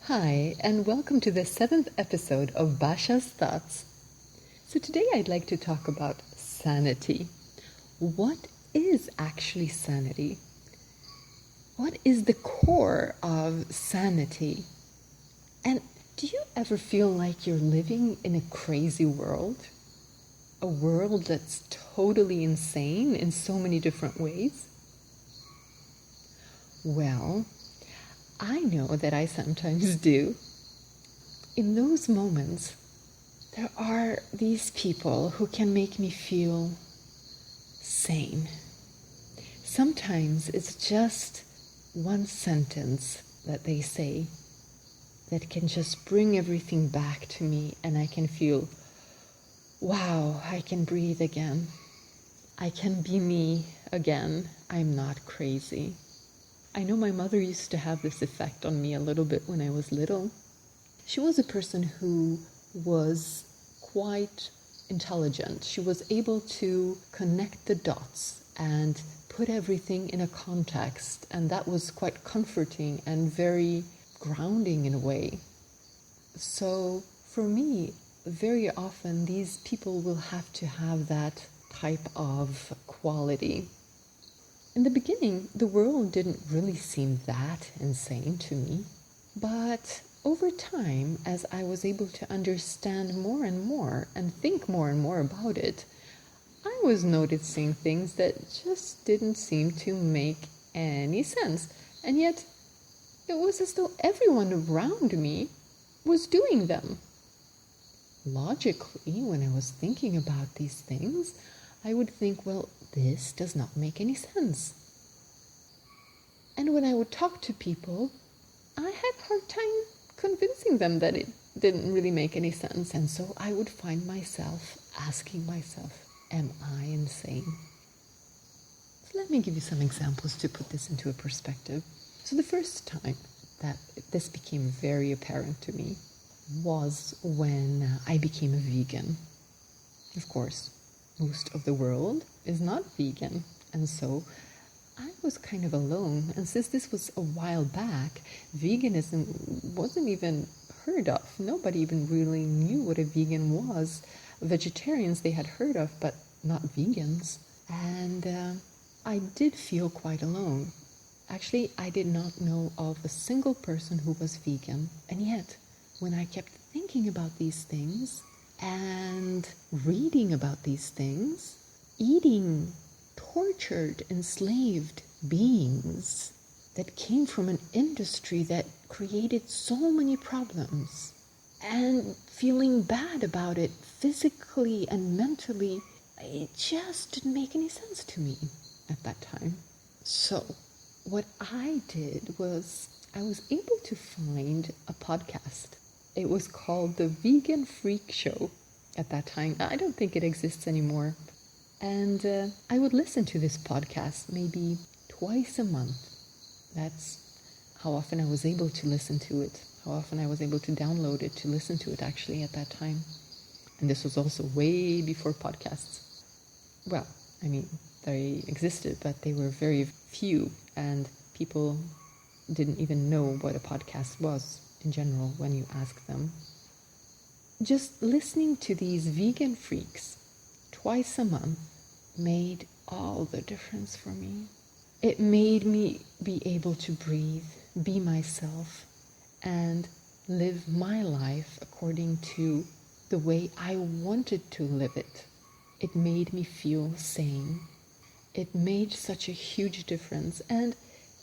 Hi, and welcome to the 7th episode of Basha's Thoughts. So today I'd like to talk about sanity. What is actually sanity? What is the core of sanity? And do you ever feel like you're living in a crazy world? A world that's totally insane in so many different ways? Well, I know that I sometimes do. In those moments, there are these people who can make me feel sane. Sometimes it's just one sentence that they say that can just bring everything back to me, and I can feel, wow, I can breathe again. I can be me again. I'm not crazy. I know my mother used to have this effect on me a little bit when I was little. She was a person who was quite intelligent. She was able to connect the dots and put everything in a context, and that was quite comforting and very grounding in a way. So for me, very often these people will have to have that type of quality. In the beginning, the world didn't really seem that insane to me, but over time, as I was able to understand more and more and think more and more about it, I was noticing things that just didn't seem to make any sense. And yet, it was as though everyone around me was doing them. Logically, when I was thinking about these things, I would think, well, this does not make any sense. And when I would talk to people, I had a hard time convincing them that it didn't really make any sense. And so I would find myself asking myself, am I insane? So let me give you some examples to put this into a perspective. So the first time that this became very apparent to me was when I became a vegan. Of course, most of the world is not vegan, and so I was kind of alone. And since this was a while back, veganism wasn't even heard of. Nobody even really knew what a vegan was. Vegetarians they had heard of, but not vegans. And I did feel quite alone. Actually, I did not know of a single person who was vegan. And yet, when I kept thinking about these things and reading about these things, eating tortured, enslaved beings that came from an industry that created so many problems, and feeling bad about it physically and mentally, it just didn't make any sense to me at that time. So what I did was I was able to find a podcast. It was called The Vegan Freak Show at that time. I don't think it exists anymore. And I would listen to this podcast maybe twice a month. That's how often I was able to listen to it, how often I was able to download it, to listen to it actually at that time. And this was also way before podcasts. Well, I mean, they existed, but they were very few, and people didn't even know what a podcast was in general when you asked them. Just listening to these vegan freaks twice a month made all the difference for me. It made me be able to breathe, be myself, and live my life according to the way I wanted to live it. It made me feel sane. It made such a huge difference. And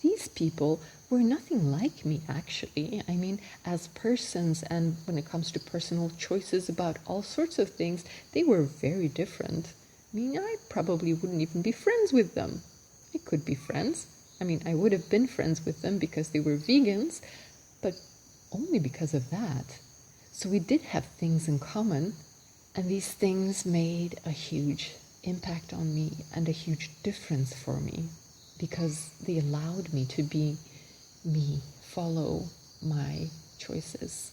these people were nothing like me, actually. I mean, as persons, and when it comes to personal choices about all sorts of things, they were very different. I mean, I probably wouldn't even be friends with them. I could be friends. I mean, I would have been friends with them because they were vegans, but only because of that. So we did have things in common, and these things made a huge impact on me and a huge difference for me because they allowed me to be me, follow my choices.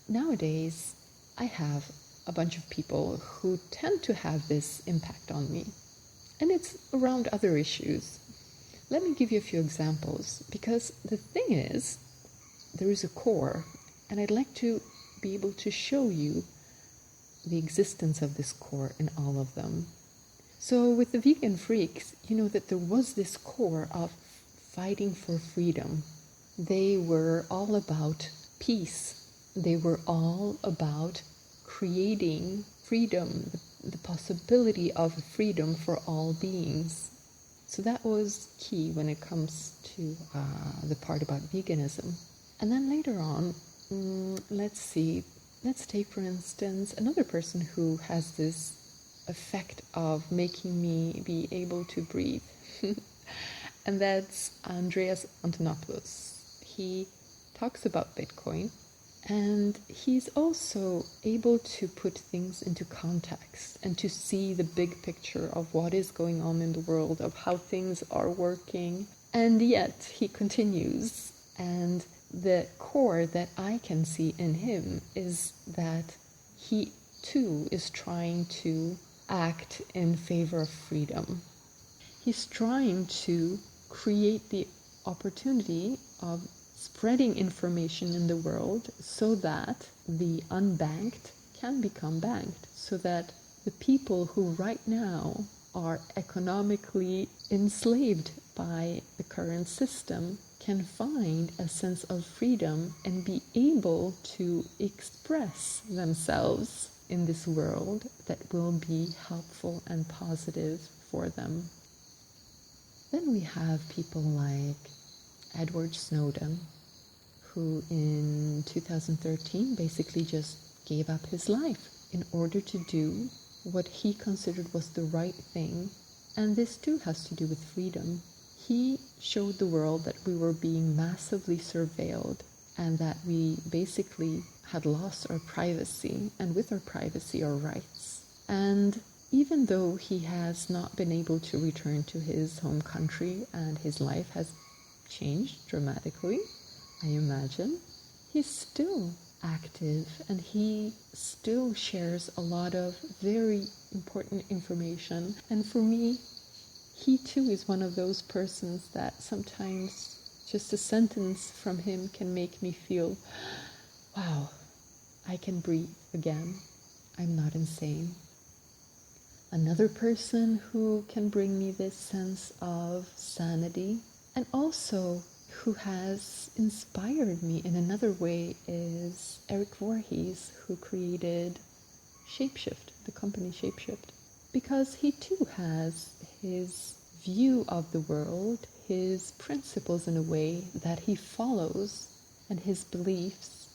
Nowadays, I have a bunch of people who tend to have this impact on me. And it's around other issues. Let me give you a few examples, because the thing is, there is a core, and I'd like to be able to show you the existence of this core in all of them. So with the vegan freaks, you know that there was this core of fighting for freedom. They were all about peace. They were all about creating freedom, the possibility of freedom for all beings. So that was key when it comes to the part about veganism. And then later on, let's take for instance another person who has this effect of making me be able to breathe. And that's Andreas Antonopoulos. He talks about Bitcoin, and he's also able to put things into context and to see the big picture of what is going on in the world, of how things are working. And yet he continues, and the core that I can see in him is that he too is trying to act in favor of freedom. He's trying to create the opportunity of spreading information in the world so that the unbanked can become banked, so that the people who right now are economically enslaved by the current system can find a sense of freedom and be able to express themselves in this world that will be helpful and positive for them. Then we have people like Edward Snowden, who in 2013 basically just gave up his life in order to do what he considered was the right thing. And this too has to do with freedom. He showed the world that we were being massively surveilled and that we basically had lost our privacy, and with our privacy, our rights. And even though he has not been able to return to his home country and his life has changed dramatically, I imagine, he's still active and he still shares a lot of very important information. And for me, he too is one of those persons that sometimes just a sentence from him can make me feel, wow, I can breathe again. I'm not insane. Another person who can bring me this sense of sanity, and also who has inspired me in another way, is Eric Voorhees, who created Shapeshift, the company Shapeshift. Because he too has his view of the world, his principles in a way that he follows, and his beliefs.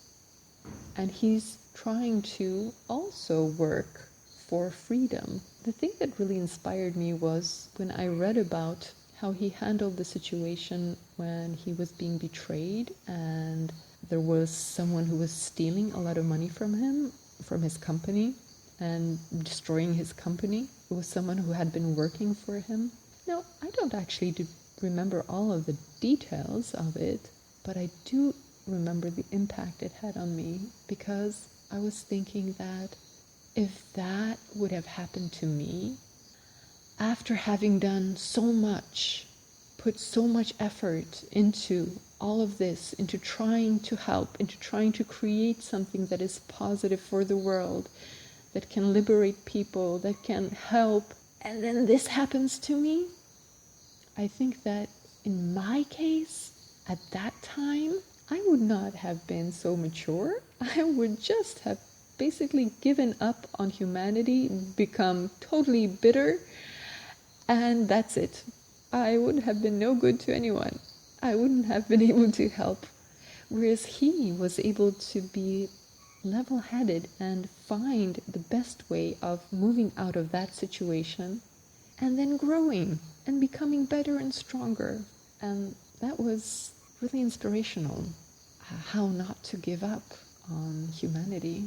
And he's trying to also work for freedom. The thing that really inspired me was when I read about how he handled the situation when he was being betrayed and there was someone who was stealing a lot of money from him, from his company, and destroying his company. It was someone who had been working for him. Now, I don't actually remember all of the details of it, but I do remember the impact it had on me, because I was thinking that if that would have happened to me, after having done so much, put so much effort into all of this, into trying to help, into trying to create something that is positive for the world, that can liberate people, that can help, and then this happens to me, I think that in my case, at that time, I would not have been so mature. I would just have basically given up on humanity, become totally bitter, and that's it. I would have been no good to anyone. I wouldn't have been able to help. Whereas he was able to be level-headed and find the best way of moving out of that situation and then growing and becoming better and stronger. And that was really inspirational. How not to give up on humanity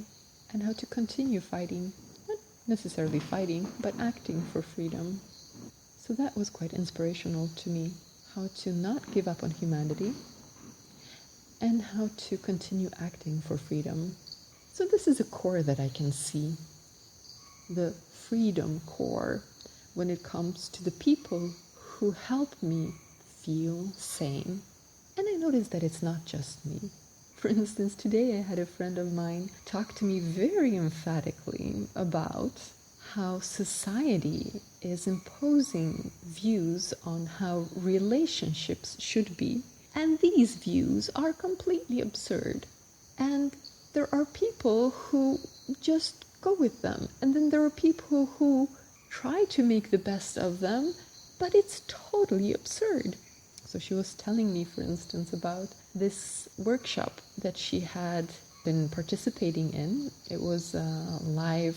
and how to continue fighting, not necessarily fighting, but acting for freedom. So that was quite inspirational to me, how to not give up on humanity and how to continue acting for freedom. So this is a core that I can see, the freedom core, when it comes to the people who help me feel sane. And I noticed that it's not just me. For instance, today I had a friend of mine talk to me very emphatically about how society is imposing views on how relationships should be. And these views are completely absurd. And there are people who just go with them. And then there are people who try to make the best of them, but it's totally absurd. So she was telling me, for instance, about this workshop that she had been participating in. It was a live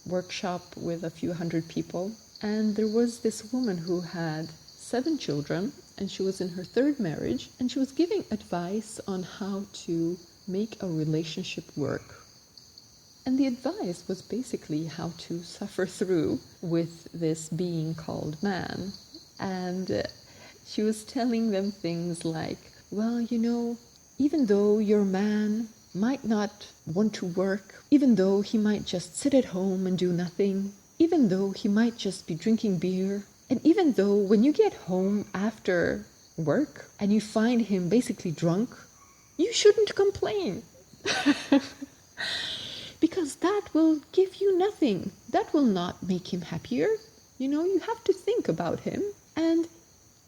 workshop with a few hundred people. And there was this woman who had 7 children, and she was in her 3rd marriage, and she was giving advice on how to make a relationship work. And the advice was basically how to suffer through with this being called man. And she was telling them things like, well, you know, even though your man might not want to work, even though he might just sit at home and do nothing, even though he might just be drinking beer, and even though when you get home after work and you find him basically drunk, you shouldn't complain. Because that will give you nothing. That will not make him happier. You know, you have to think about him, and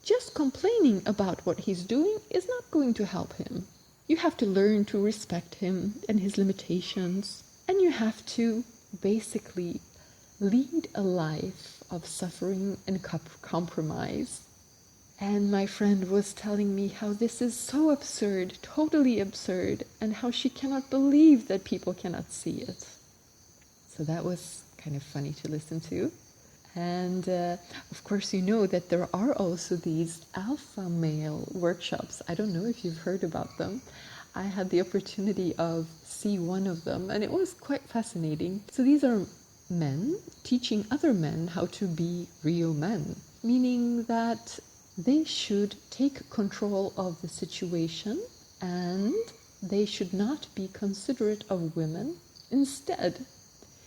just complaining about what he's doing is not going to help him. You have to learn to respect him and his limitations, and you have to basically lead a life of suffering and compromise. And my friend was telling me how this is so absurd, totally absurd, and how she cannot believe that people cannot see it. So that was kind of funny to listen to. And of course, you know that there are also these alpha male workshops. I don't know if you've heard about them. I had the opportunity of seeing one of them, and it was quite fascinating. So these are men teaching other men how to be real men, meaning that they should take control of the situation and they should not be considerate of women. Instead,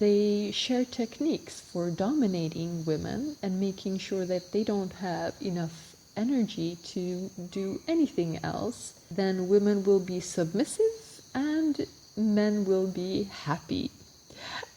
they share techniques for dominating women and making sure that they don't have enough energy to do anything else. Then women will be submissive and men will be happy.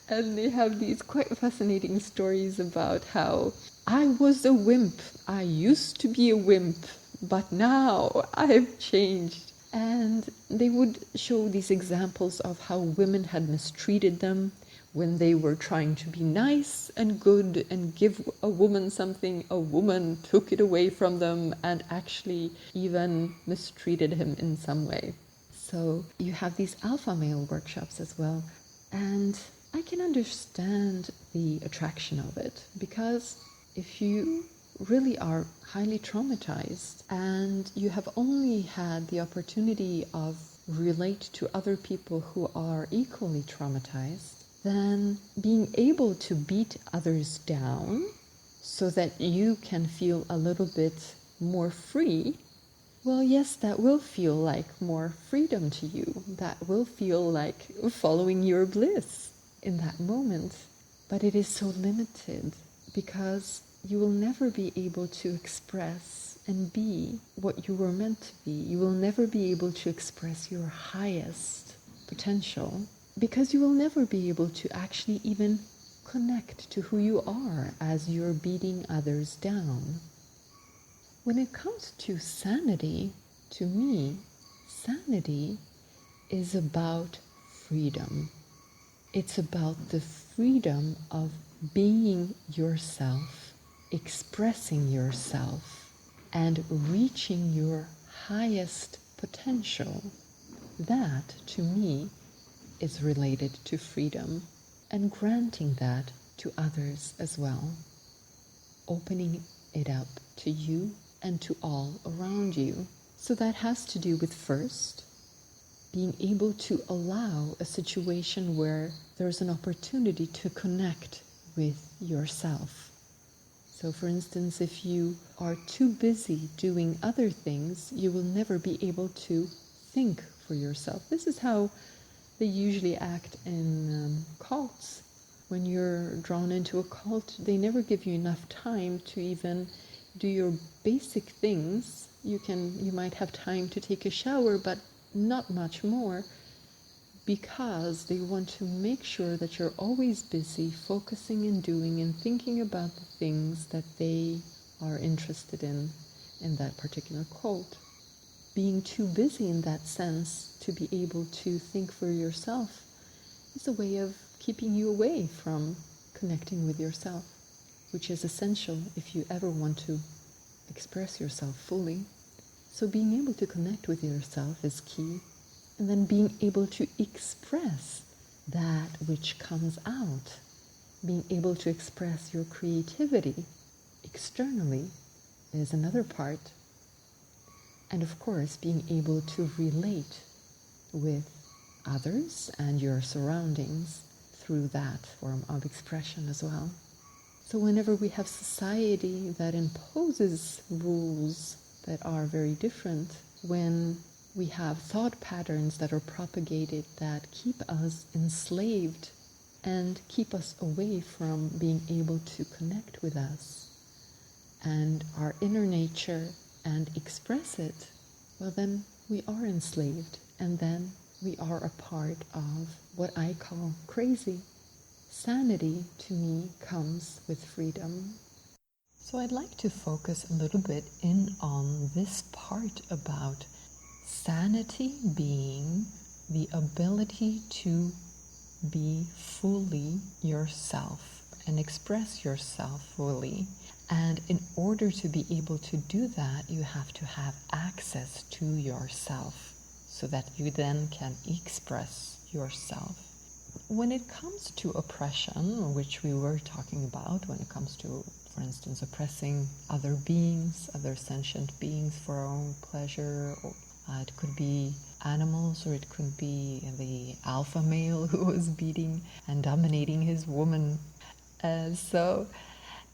And they have these quite fascinating stories about how I was a wimp. I used to be a wimp, but now I've changed. And they would show these examples of how women had mistreated them when they were trying to be nice and good and give a woman something. A woman took it away from them and actually even mistreated him in some way. So you have these alpha male workshops as well. And I can understand the attraction of it, because if you really are highly traumatized and you have only had the opportunity of relate to other people who are equally traumatized, then being able to beat others down so that you can feel a little bit more free, well, yes, that will feel like more freedom to you. That will feel like following your bliss in that moment. But it is so limited, because you will never be able to express and be what you were meant to be. You will never be able to express your highest potential, because you will never be able to actually even connect to who you are as you're beating others down. When it comes to sanity, to me, sanity is about freedom. It's about the freedom of being yourself, expressing yourself, and reaching your highest potential. That, to me, is related to freedom, and granting that to others as well. Opening it up to you and to all around you. So that has to do with, first, being able to allow a situation where there's an opportunity to connect with yourself. So for instance, if you are too busy doing other things, you will never be able to think for yourself. This is how they usually act in cults. When you're drawn into a cult, they never give you enough time to even do your basic things. You might have time to take a shower, but not much more, because they want to make sure that you're always busy focusing and doing and thinking about the things that they are interested in that particular cult. Being too busy in that sense to be able to think for yourself is a way of keeping you away from connecting with yourself, which is essential if you ever want to express yourself fully. So being able to connect with yourself is key. And then being able to express that which comes out, being able to express your creativity externally is another part. And of course, being able to relate with others and your surroundings through that form of expression as well. So whenever we have society that imposes rules that are very different, when we have thought patterns that are propagated that keep us enslaved and keep us away from being able to connect with us and our inner nature and express it, well then we are enslaved, and then we are a part of what I call crazy. Sanity to me comes with freedom. So I'd like to focus a little bit in on this part about sanity being the ability to be fully yourself and express yourself fully. And in order to be able to do that, you have to have access to yourself so that you then can express yourself. When it comes to oppression, which we were talking about, when it comes to, for instance, oppressing other beings, other sentient beings for our own pleasure, or it could be animals, or it could be the alpha male who was beating and dominating his woman. So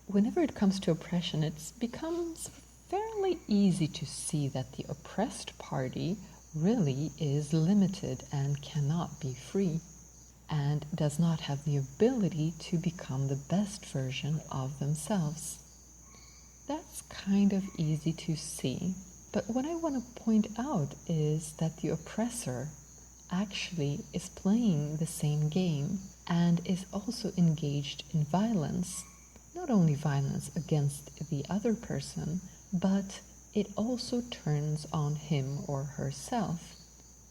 whenever it comes to oppression, it becomes fairly easy to see that the oppressed party really is limited and cannot be free, and does not have the ability to become the best version of themselves. That's kind of easy to see. But what I want to point out is that the oppressor actually is playing the same game and is also engaged in violence. Not only violence against the other person, but it also turns on him or herself.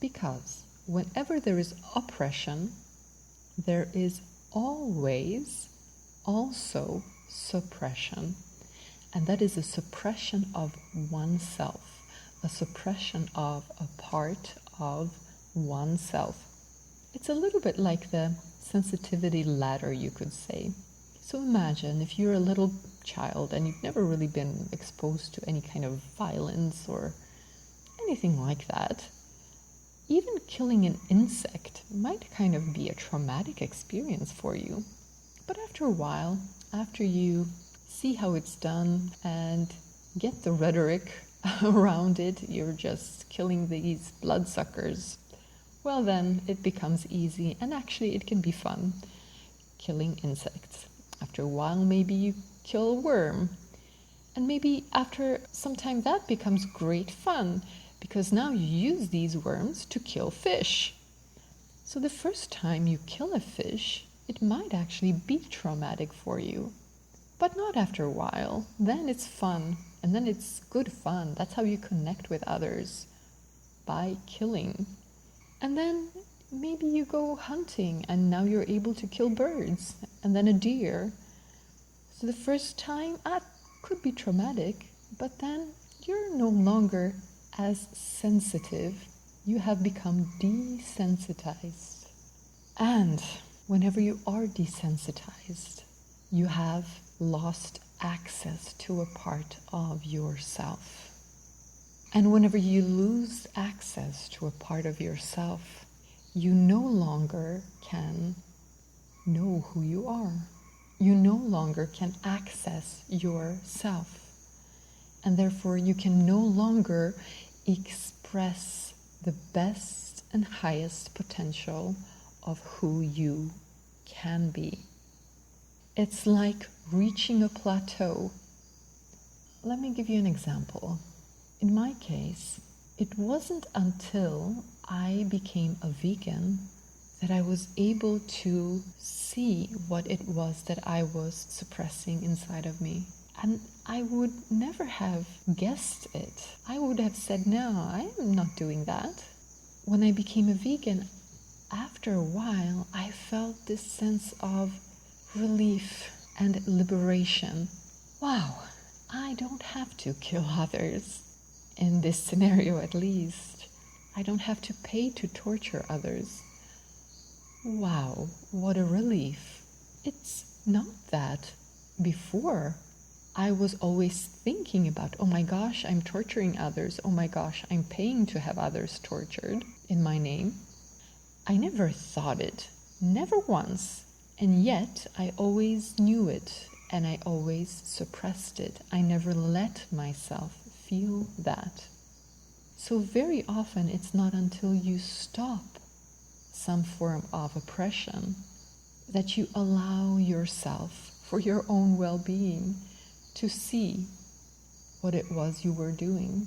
Because whenever there is oppression, there is always also suppression. And that is a suppression of oneself, a suppression of a part of oneself. It's a little bit like the sensitivity ladder, you could say. So imagine if you're a little child and you've never really been exposed to any kind of violence or anything like that. Even killing an insect might kind of be a traumatic experience for you. But after a while, after you see how it's done and get the rhetoric around it, you're just killing these bloodsuckers, well then it becomes easy, and actually it can be fun, killing insects. After a while, maybe you kill a worm, and maybe after some time that becomes great fun, because now you use these worms to kill fish. So the first time you kill a fish, it might actually be traumatic for you, but not after a while. Then it's fun, and then it's good fun. That's how you connect with others, by killing. And then maybe you go hunting, and now you're able to kill birds, and then a deer. So the first time, that could be traumatic, but then you're no longer as sensitive. You have become desensitized. And whenever you are desensitized, you have lost access to a part of yourself. And whenever you lose access to a part of yourself, you no longer can know who you are. You no longer can access yourself. And therefore you can no longer express the best and highest potential of who you can be. It's like reaching a plateau. Let me give you an example. In my case, it wasn't until I became a vegan that I was able to see what it was that I was suppressing inside of me. And I would never have guessed it. I would have said, no, I am not doing that. When I became a vegan, after a while, I felt this sense of relief and liberation. Wow, I don't have to kill others. In this scenario, at least. I don't have to pay to torture others. Wow, what a relief. It's not that before I was always thinking about, oh my gosh, I'm torturing others. Oh my gosh, I'm paying to have others tortured in my name. I never thought it, never once. And yet I always knew it and I always suppressed it. I never let myself feel that. So very often it's not until you stop some form of oppression that you allow yourself, for your own well-being, to see what it was you were doing.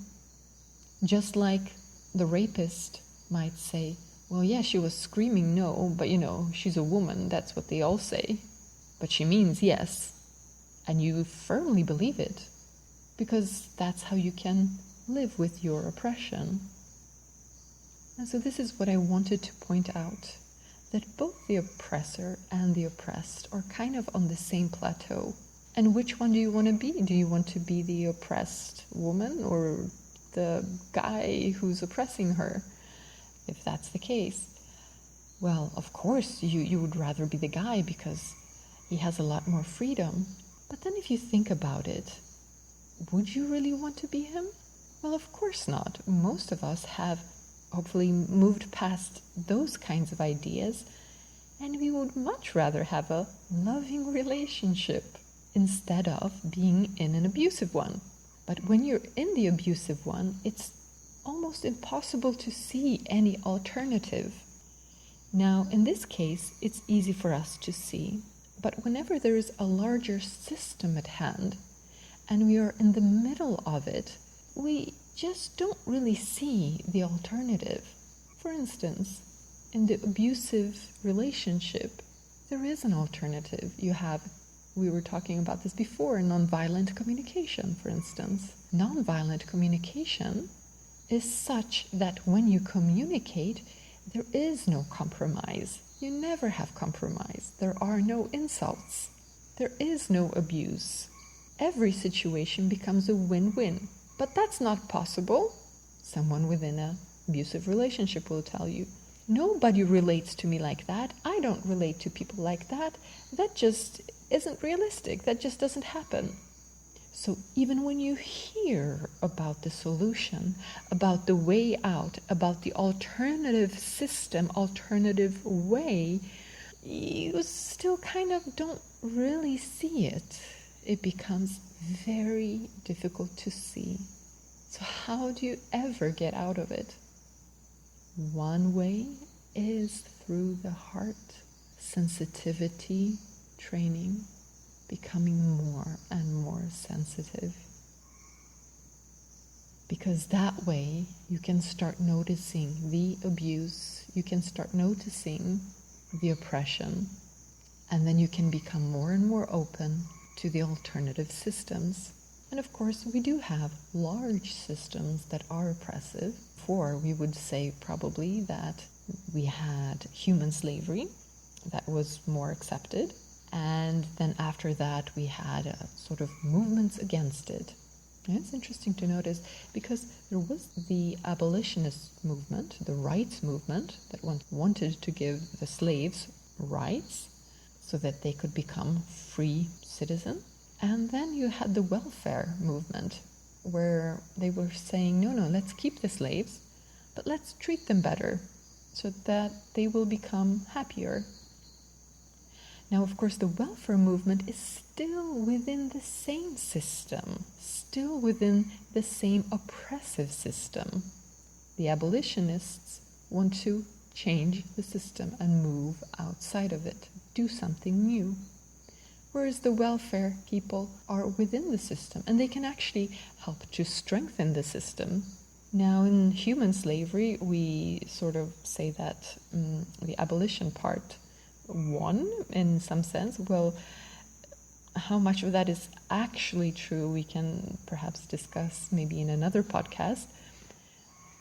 Just like the rapist might say, well, yeah, she was screaming no, but she's a woman, that's what they all say. But she means yes. And you firmly believe it, because that's how you can live with your oppression. And so this is what I wanted to point out, that both the oppressor and the oppressed are kind of on the same plateau. And which one do you want to be? Do you want to be the oppressed woman or the guy who's oppressing her? If that's the case, well, of course, you would rather be the guy because he has a lot more freedom. But then if you think about it, would you really want to be him? Well, of course not. Most of us have hopefully moved past those kinds of ideas, and we would much rather have a loving relationship instead of being in an abusive one. But when you're in the abusive one, it's almost impossible to see any alternative. Now, in this case, it's easy for us to see, but whenever there is a larger system at hand, and we are in the middle of it, we just don't really see the alternative. For instance, in the abusive relationship, there is an alternative. We were talking about this before, nonviolent communication, for instance. Nonviolent communication is such that when you communicate, there is no compromise. You never have compromise. There are no insults. There is no abuse. Every situation becomes a win-win. But that's not possible. Someone within an abusive relationship will tell you, nobody relates to me like that. I don't relate to people like that. That just isn't realistic. That just doesn't happen. So even when you hear about the solution, about the way out, about the alternative system, alternative way, you still kind of don't really see it. It becomes very difficult to see. So how do you ever get out of it? One way is through the heart, sensitivity training, becoming more and more sensitive. Because that way you can start noticing the abuse, you can start noticing the oppression, and then you can become more and more open to the alternative systems. And of course, we do have large systems that are oppressive. Before, we would say probably that we had human slavery that was more accepted. And then after that, we had sort of movements against it. And it's interesting to notice because there was the abolitionist movement, the rights movement, that wanted to give the slaves rights so that they could become free citizens. And then you had the welfare movement where they were saying, no, let's keep the slaves, but let's treat them better so that they will become happier. Now, of course, the welfare movement is still within the same system, still within the same oppressive system. The abolitionists want to change the system and move outside of it, do something new. Whereas the welfare people are within the system and they can actually help to strengthen the system. Now, in human slavery, we sort of say that the abolition part won in some sense. Well, how much of that is actually true, we can perhaps discuss maybe in another podcast.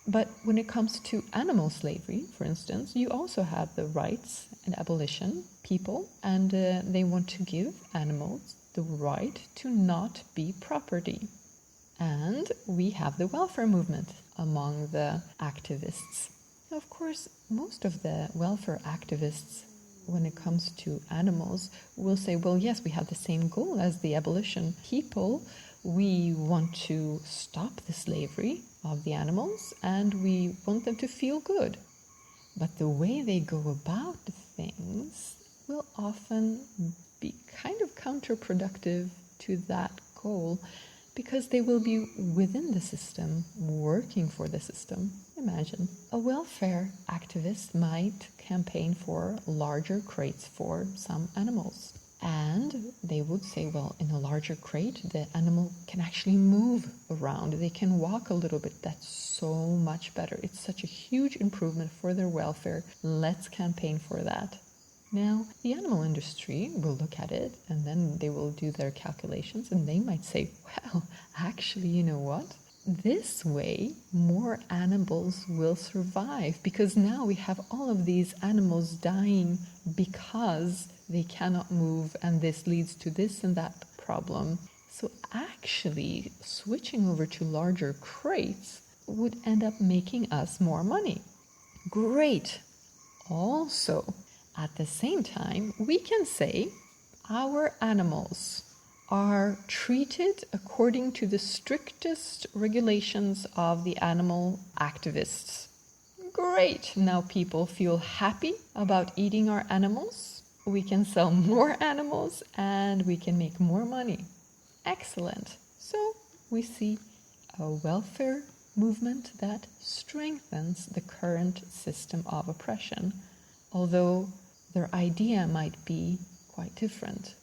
But when it comes to animal slavery, for instance, you also have the rights and abolition people, and they want to give animals the right to not be property. And we have the welfare movement among the activists. Of course, most of the welfare activists, when it comes to animals, will say, well, yes, we have the same goal as the abolition people. We want to stop the slavery of the animals and we want them to feel good. But the way they go about things will often be kind of counterproductive to that goal, because they will be within the system, working for the system. Imagine a welfare activist might campaign for larger crates for some animals. And they would say, well, in a larger crate, the animal can actually move around. They can walk a little bit. That's so much better. It's such a huge improvement for their welfare. Let's campaign for that. Now, the animal industry will look at it and then they will do their calculations and they might say, well, actually, you know what? This way, more animals will survive, because now we have all of these animals dying because they cannot move, and this leads to this and that problem. So actually, switching over to larger crates would end up making us more money. Great. Also, at the same time, we can say our animals are treated according to the strictest regulations of the animal activists. Great! Now people feel happy about eating our animals. We can sell more animals and we can make more money. Excellent! So we see a welfare movement that strengthens the current system of oppression, although their idea might be quite different.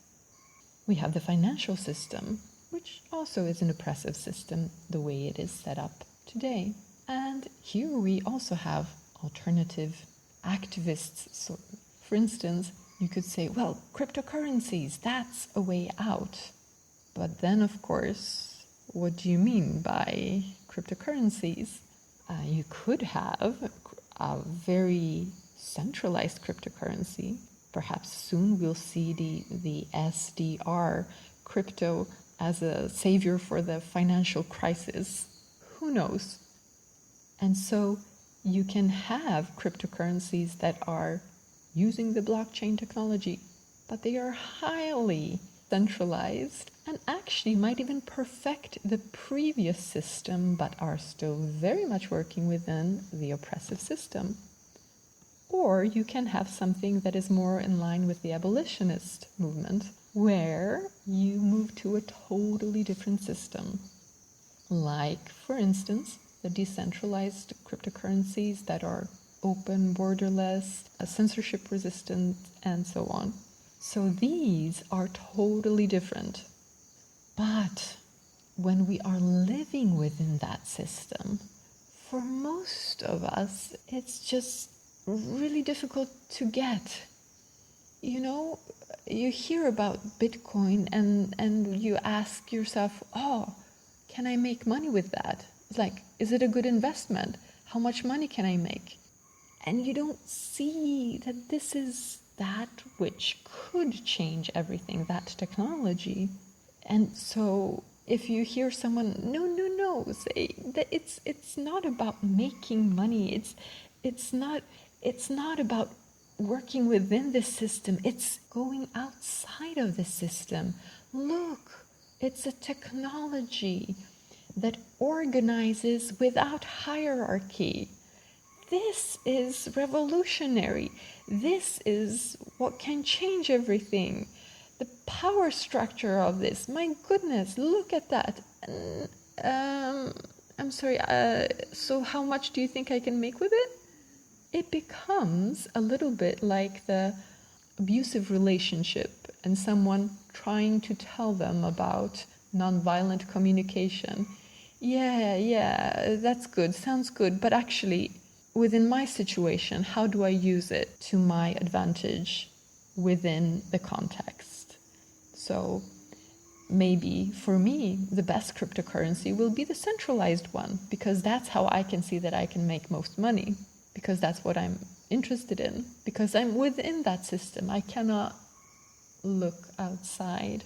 We have the financial system, which also is an oppressive system the way it is set up today. And here we also have alternative activists. So, for instance, you could say, well, cryptocurrencies, that's a way out. But then, of course, what do you mean by cryptocurrencies? You could have a very centralized cryptocurrency. Perhaps soon we'll see the SDR, crypto, as a savior for the financial crisis. Who knows? And so you can have cryptocurrencies that are using the blockchain technology, but they are highly centralized and actually might even perfect the previous system, but are still very much working within the oppressive system. Or you can have something that is more in line with the abolitionist movement, where you move to a totally different system. Like, for instance, the decentralized cryptocurrencies that are open, borderless, censorship resistant, and so on. So these are totally different. But when we are living within that system, for most of us, it's just really difficult to get. You know, you hear about Bitcoin and you ask yourself, oh, can I make money with that? It's like, is it a good investment? How much money can I make? And you don't see that this is that which could change everything, that technology. And so if you hear someone, no, say that it's not about making money. It's not about working within the system. It's going outside of the system. Look, it's a technology that organizes without hierarchy. This is revolutionary. This is what can change everything. The power structure of this, my goodness, look at that. I'm sorry, so how much do you think I can make with it? It becomes a little bit like the abusive relationship and someone trying to tell them about nonviolent communication. yeah, that's good, sounds good, but actually, within my situation, how do I use it to my advantage within the context? So maybe for me, the best cryptocurrency will be the centralized one, because that's how I can see that I can make most money, because that's what I'm interested in, because I'm within that system. I cannot look outside.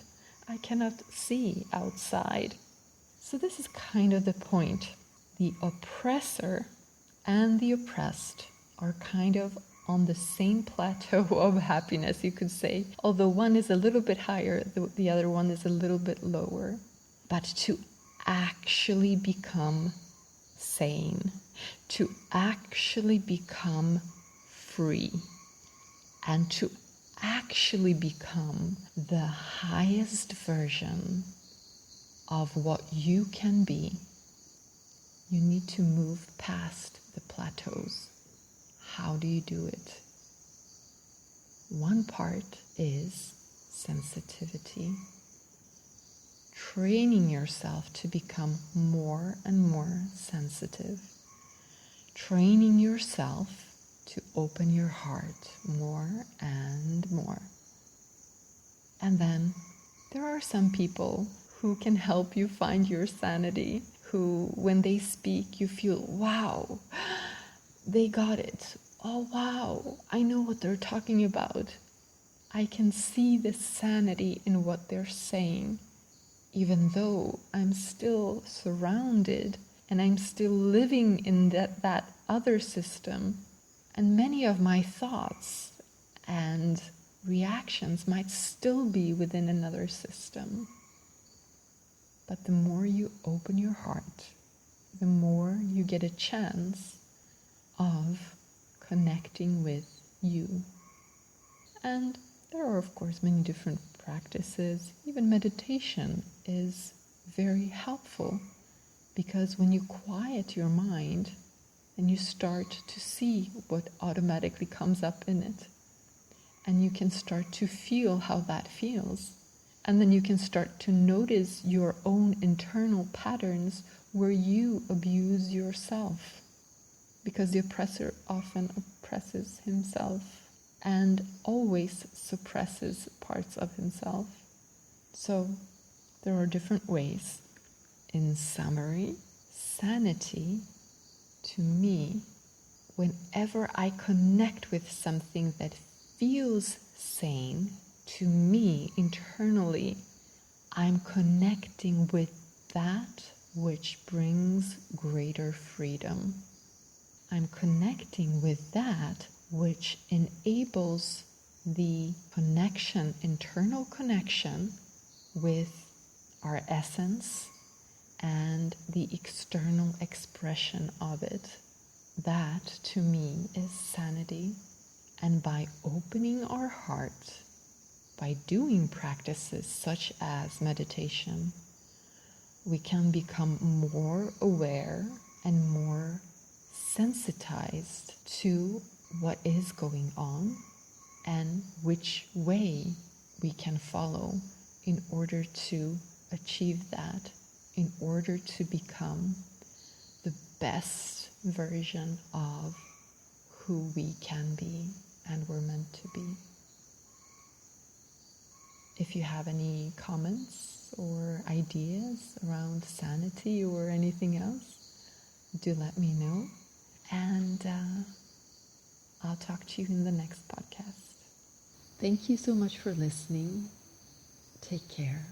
I cannot see outside. So this is kind of the point. The oppressor and the oppressed are kind of on the same plateau of happiness, you could say. Although one is a little bit higher, the other one is a little bit lower. But to actually become sane, to actually become free, and to actually become the highest version of what you can be, you need to move past the plateaus. How do you do it? One part is sensitivity. Training yourself to become more and more sensitive. Training yourself to open your heart more and more. And then there are some people who can help you find your sanity, who, when they speak, you feel, wow, they got it. Oh, wow, I know what they're talking about. I can see the sanity in what they're saying, even though I'm still surrounded and I'm still living in that other system. And many of my thoughts and reactions might still be within another system. But the more you open your heart, the more you get a chance of connecting with you. And there are, of course, many different practices. Even meditation is very helpful, because when you quiet your mind, then you start to see what automatically comes up in it. And you can start to feel how that feels. And then you can start to notice your own internal patterns where you abuse yourself. Because the oppressor often oppresses himself and always suppresses parts of himself. So there are different ways. In summary, sanity, to me, whenever I connect with something that feels sane, to me internally, I'm connecting with that which brings greater freedom. I'm connecting with that which enables the connection, internal connection with our essence and the external expression of it. That, to me, is sanity. And by opening our heart, by doing practices such as meditation, we can become more aware and more sensitized to what is going on and which way we can follow in order to achieve that, in order to become the best version of who we can be and we're meant to be. If you have any comments or ideas around sanity or anything else, do let me know. And I'll talk to you in the next podcast. Thank you so much for listening. Take care.